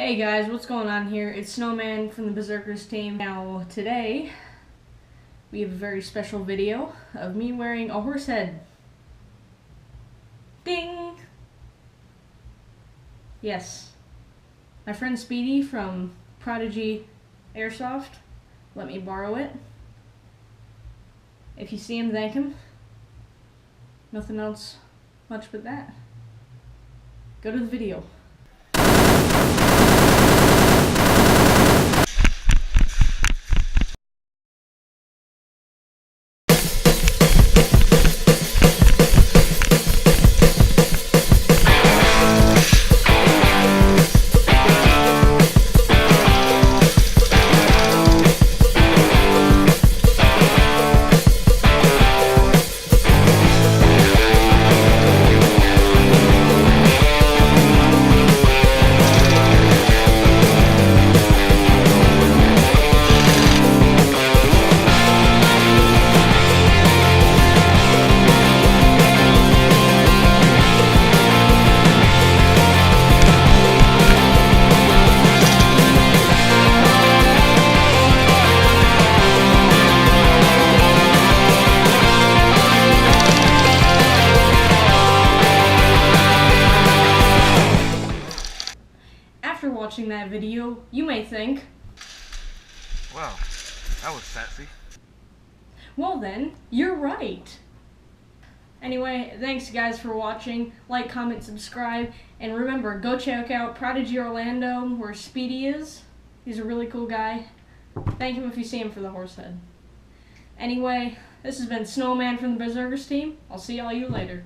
Hey guys, what's going on here? It's Snowman from the Berserkers team. Now today, we have a very special video of me wearing a horse head. Ding! Yes. My friend Speedy from Prodigy Airsoft let me borrow it. If you see him, thank him. Nothing else much but that. Go to the video. After watching that video, you may think, Wow, that was fancy. well then, you're right. Anyway, thanks guys for watching. Like, comment, subscribe, and remember, go check out Prodigy Orlando, where Speedy is. He's a really cool guy. Thank him if you see him for the horse head. Anyway, this has been Snowman from the Berserkers team. I'll see all you later.